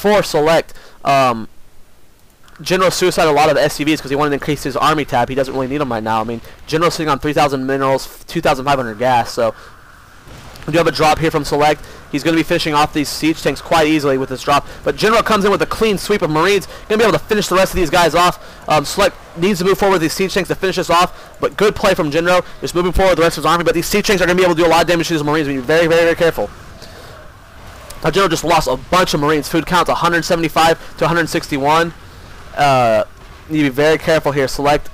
for Select. Jinro suicided a lot of the SCVs because he wanted to increase his army tab. He doesn't really need them right now. I mean, Jinro's sitting on 3,000 minerals, 2,500 gas, so we do have a drop here from Select. He's going to be finishing off these siege tanks quite easily with this drop. But Jinro comes in with a clean sweep of Marines. Going to be able to finish the rest of these guys off. Select needs to move forward with these siege tanks to finish this off. But good play from Jinro. Just moving forward with the rest of his army. But these siege tanks are going to be able to do a lot of damage to these Marines. Be very, very, very careful. Now Jinro just lost a bunch of Marines. Food count's 175 to 161. Need to be very careful here. Select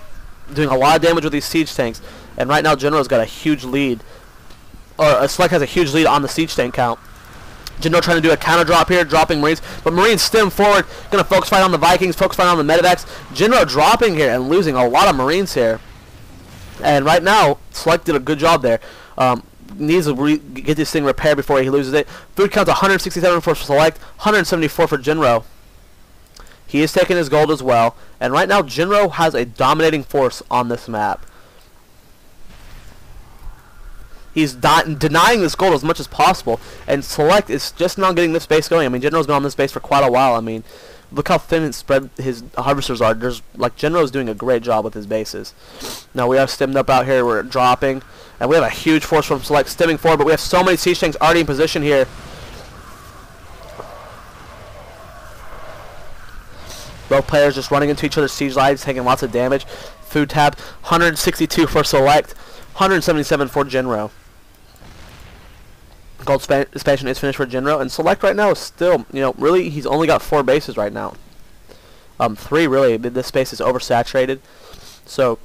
doing a lot of damage with these siege tanks. And right now Jinro's got a huge lead. Select has a huge lead on the siege tank count. Jinro trying to do a counter drop here, dropping Marines, but Marines stem forward, going to focus fight on the Vikings, focus fight on the Medevacs. Jinro dropping here and losing a lot of Marines here. And right now, Select did a good job there. Needs to get this thing repaired before he loses it. Food count's 167 for Select, 174 for Jinro. He is taking his gold as well, and right now Jinro has a dominating force on this map. He's denying this gold as much as possible, and Select is just now getting this base going. I mean, Jinro's been on this base for quite a while. I mean, look how thin and spread his harvesters are. Jinro's doing a great job with his bases. Now we have stemmed up out here. We're dropping, and we have a huge force from Select stemming forward, but we have so many siege tanks already in position here. Both players just running into each other's siege lines, taking lots of damage. Food tab, 162 for Select, 177 for Jinro. Gold expansion is finished for Jinro, and Select right now is still, really, he's only got 4 bases right now. 3 really, this space is oversaturated. So,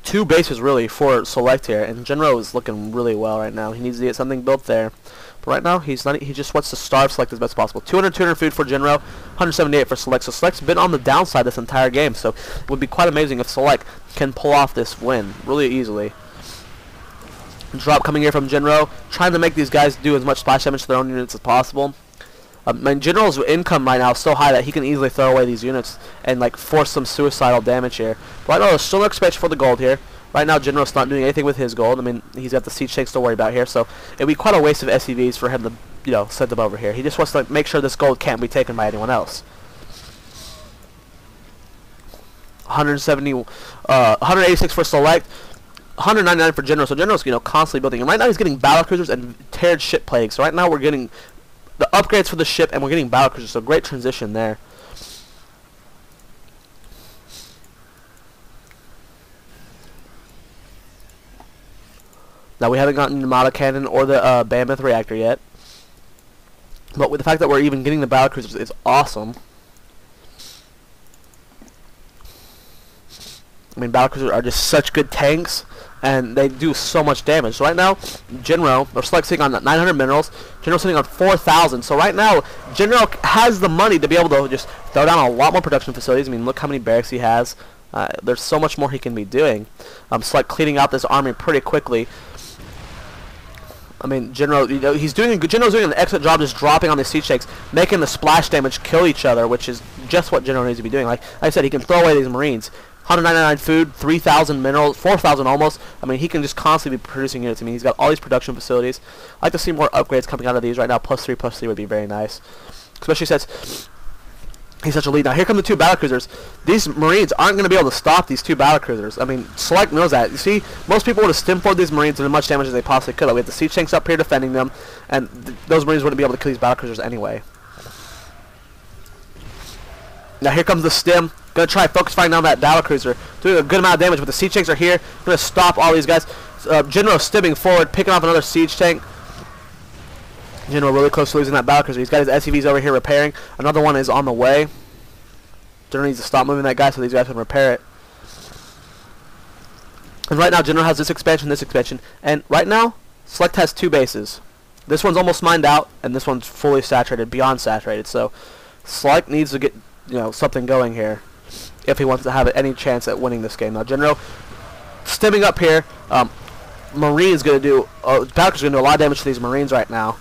2 bases really for Select here, and Jinro is looking really well right now. He needs to get something built there. But right now, he just wants to starve Select as best as possible. 200 food for Jinro, 178 for Select. So Select's been on the downside this entire game, so it would be quite amazing if Select can pull off this win really easily. Drop coming here from Jinro, trying to make these guys do as much splash damage to their own units as possible. Jinro's income right now is so high that he can easily throw away these units and force some suicidal damage here. But right now, there's still no expansion for the gold here. Right now, Jinro's not doing anything with his gold. I mean, he's got the siege tanks to worry about here, so it'd be quite a waste of SCVs for him to, send them over here. He just wants to make sure this gold can't be taken by anyone else. 186 for Select. 199 for Jinro. So Jinro's constantly building, and right now he's getting battlecruisers and teared ship plagues. So right now we're getting the upgrades for the ship, and we're getting battlecruisers. So great transition there. Now we haven't gotten the Mata Cannon or the Mammoth Reactor yet, but with the fact that we're even getting the battlecruisers is awesome. I mean, battlecruisers are just such good tanks, and they do so much damage. So right now, Jinro, or Select sitting on 900 minerals, Jinro sitting on 4,000. So right now, Jinro has the money to be able to just throw down a lot more production facilities. I mean, look how many barracks he has. There's so much more he can be doing. Select cleaning out this army pretty quickly. I mean, Jinro, Jinro's doing an excellent job just dropping on the siege tanks, making the splash damage kill each other, which is just what Jinro needs to be doing. Like I said, he can throw away these Marines. 199 food, 3,000 minerals, 4,000 almost. I mean, he can just constantly be producing units. I mean, he's got all these production facilities. I'd like to see more upgrades coming out of these right now. +3/+3 would be very nice, especially since he's such a lead. Now, here come the 2 battlecruisers. These Marines aren't going to be able to stop these 2 battlecruisers. I mean, Select knows that. You see, most people would have stemmed forward these Marines and as much damage as they possibly could. We have the siege tanks up here defending them, and those Marines wouldn't be able to kill these battlecruisers anyway. Now, here comes the stem. Gonna try focus fighting on that battlecruiser, doing a good amount of damage, but the siege tanks are here. Gonna stop all these guys. Jinro stemming forward, picking off another siege tank. Jinro really close to losing that battlecruiser. He's got his SCVs over here repairing. Another one is on the way. Jinro needs to stop moving that guy so these guys can repair it. And right now, Jinro has this expansion, and right now, Select has 2 bases. This one's almost mined out, and this one's fully saturated, beyond saturated. So, Select needs to get something going here if he wants to have any chance at winning this game. Now, Jinro stemming up here. Marine's going to do, Battlecruiser's going to do a lot of damage to these Marines right now.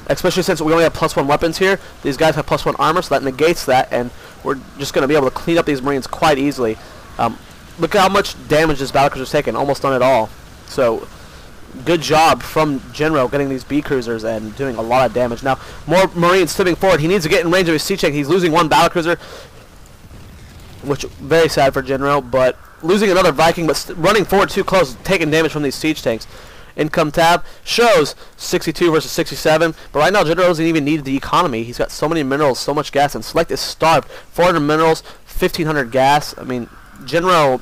Especially since we only have +1 weapons here. These guys have +1 armor, so that negates that, and we're just going to be able to clean up these Marines quite easily. Look at how much damage this Battlecruiser's taken, almost none at all. So, good job from Jinro getting these B cruisers and doing a lot of damage. Now, more Marines stepping forward. He needs to get in range of his siege tank. He's losing one battle cruiser, which very sad for Jinro, but losing another Viking, but running forward too close, taking damage from these siege tanks. Income tab shows 62 versus 67, but right now Jinro doesn't even need the economy. He's got so many minerals, so much gas, and Select is starved. 400 minerals, 1500 gas. I mean, Jinro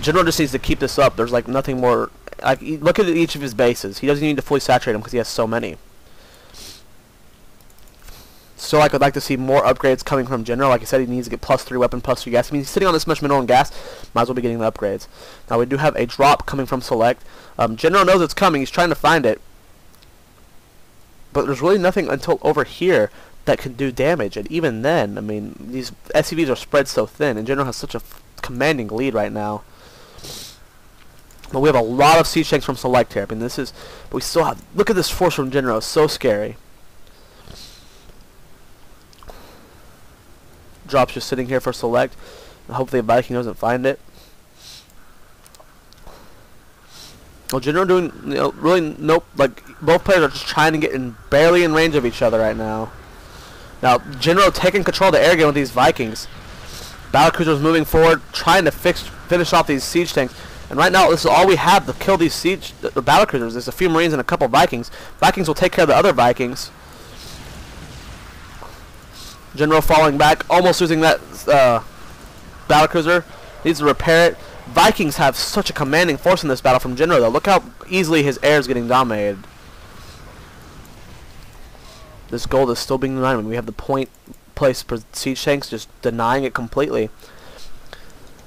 just needs to keep this up. There's like nothing more. Like, look at each of his bases. He doesn't need to fully saturate them because he has so many. So I would like to see more upgrades coming from Jinro. Like I said, he needs to get +3 weapon, +3 gas. I mean, he's sitting on this much mineral and gas. Might as well be getting the upgrades. Now we do have a drop coming from Select. Jinro knows it's coming. He's trying to find it. But there's really nothing until over here that can do damage. And even then, I mean, these SCVs are spread so thin. And Jinro has such a commanding lead right now. But we have a lot of siege tanks from Select here. I mean, this is... But we still have... Look at this force from Jinro. It's so scary. Drop's just sitting here for Select. Hopefully a Viking doesn't find it. Well, Jinro doing, you know, really nope. Like, both players are just trying to get barely in range of each other right now. Now, Jinro taking control of the air game with these Vikings. Battlecruisers moving forward, trying to finish off these siege tanks. And right now, this is all we have to kill these the battlecruisers. There's a few Marines and a couple Vikings. Vikings will take care of the other Vikings. Jinro falling back, almost losing that battlecruiser. Needs to repair it. Vikings have such a commanding force in this battle from Jinro, though. Look how easily his air is getting dominated. This gold is still being denied. I mean, we have the point place for siege tanks, just denying it completely.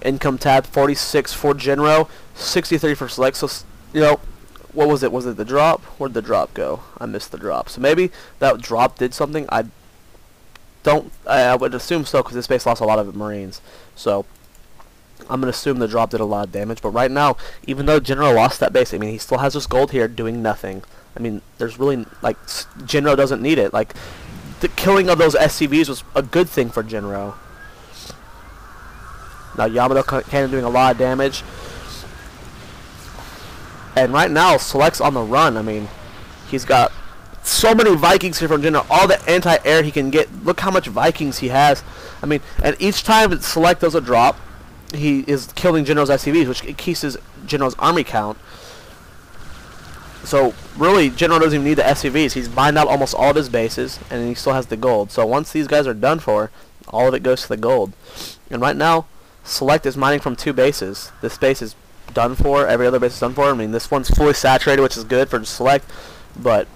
Income tab 46 for Jinro, 63 for Select. So, you know, what was it? Was it the drop? Where'd the drop go? I missed the drop. So maybe that drop did something. I would assume so, because this base lost a lot of Marines. So I'm going to assume the drop did a lot of damage. But right now, even though Jinro lost that base, I mean, he still has this gold here doing nothing. I mean, there's really, like, Jinro doesn't need it. Like, the killing of those SCVs was a good thing for Jinro. Now, Yamato Cannon doing a lot of damage. And right now, Select's on the run. I mean, he's got so many Vikings here from Jinro. All the anti-air he can get. Look how much Vikings he has. I mean, and each time Select does a drop, he is killing Jinro's SCVs, which increases Jinro's army count. So, really, Jinro doesn't even need the SCVs. He's mined out almost all of his bases, and he still has the gold. So, once these guys are done for, all of it goes to the gold. And right now, Select is mining from 2 bases. This base is done for. Every other base is done for. I mean, this one's fully saturated, which is good for Select. But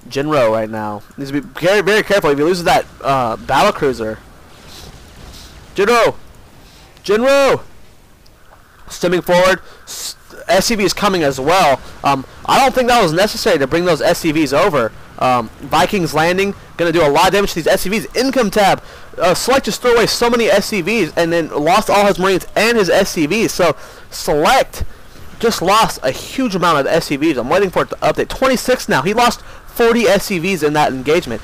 Jinro right now needs to be very, very careful. If he loses that battlecruiser, Jinro, stemming forward. SCV is coming as well. I don't think that was necessary to bring those SCVs over. Vikings landing, gonna do a lot of damage to these SCVs. Income tab. Select just threw away so many SCVs and then lost all his Marines and his SCVs. So Select just lost a huge amount of SCVs. I'm waiting for it to update. 26 now. He lost 40 SCVs in that engagement.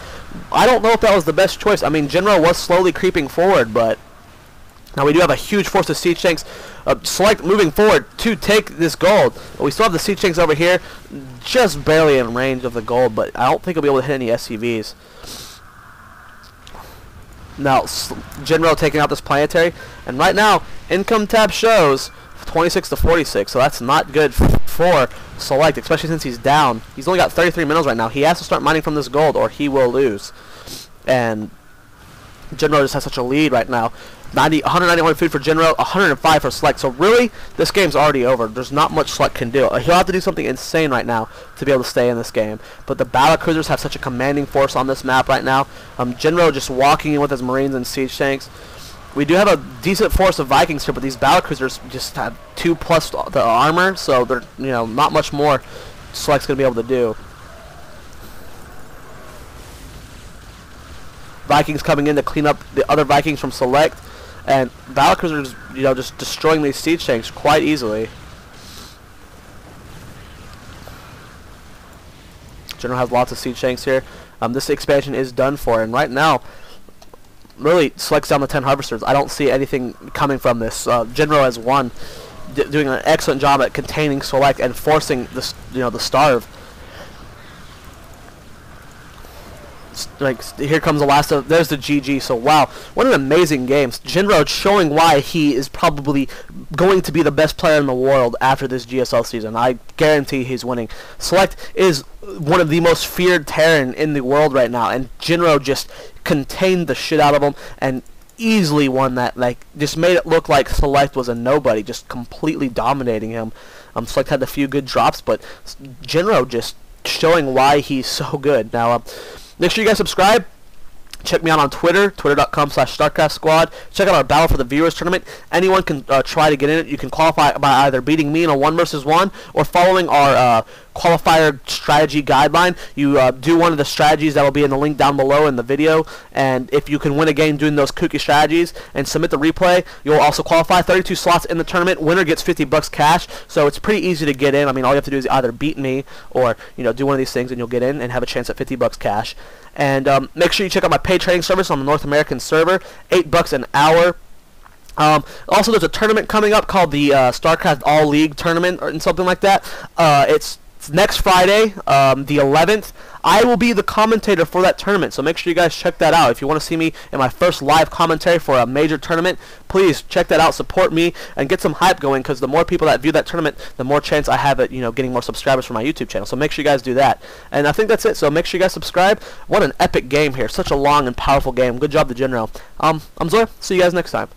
I don't know if that was the best choice. I mean, Jinro was slowly creeping forward, but now we do have a huge force of siege tanks. Select moving forward to take this gold. But we still have the siege tanks over here, just barely in range of the gold, but I don't think he'll be able to hit any SCVs. Now, Jinro taking out this planetary, and right now, income tab shows 26 to 46, so that's not good for Select, especially since he's down. He's only got 33 minerals right now. He has to start mining from this gold, or he will lose. And Jinro just has such a lead right now. 191 food for Jinro, 105 for Select. So really, this game's already over. There's not much Select can do. He'll have to do something insane right now to be able to stay in this game. But the battlecruisers have such a commanding force on this map right now. Jinro just walking in with his Marines and siege tanks. We do have a decent force of Vikings here, but these battlecruisers just have 2+ the armor, so they're, you know, not much more Select's gonna be able to do. Vikings coming in to clean up the other Vikings from Select. And battlecruisers, you know, just destroying these siege tanks quite easily. Jinro has lots of siege tanks here. This expansion is done for, and right now, really, Select's down to 10 harvesters. I don't see anything coming from this. Jinro has won. doing an excellent job at containing Select and forcing the starve. Like, here comes the last of, there's the GG. So wow, what an amazing game. Jinro showing why he is probably going to be the best player in the world after this GSL season. I guarantee he's winning. Select is one of the most feared Terran in the world right now, and Jinro just contained the shit out of him and easily won that. Like, just made it look like Select was a nobody, just completely dominating him. Select had a few good drops, but Jinro just showing why he's so good. Now, make sure you guys subscribe. Check me out on Twitter, twitter.com/Starcraft Squad. Check out our Battle for the Viewers tournament. Anyone can try to get in it. You can qualify by either beating me in a 1 versus 1 or following our qualifier strategy guideline. You do one of the strategies that will be in the link down below in the video, and if you can win a game doing those kooky strategies and submit the replay, you'll also qualify. 32 slots in the tournament. Winner gets $50 cash, so it's pretty easy to get in. I mean, all you have to do is either beat me or do one of these things, and you'll get in and have a chance at $50 cash. And make sure you check out my paid trading service on the North American server. $8 an hour. Also, there's a tournament coming up called the StarCraft All League Tournament or something like that. It's next Friday, the 11th. I will be the commentator for that tournament, so make sure you guys check that out. If you want to see me in my first live commentary for a major tournament, please check that out. Support me and get some hype going, because the more people that view that tournament, the more chance I have at getting more subscribers for my YouTube channel. So make sure you guys do that. And I think that's it. So make sure you guys subscribe. What an epic game here! Such a long and powerful game. Good job to Jinro. I'm Zoya. See you guys next time.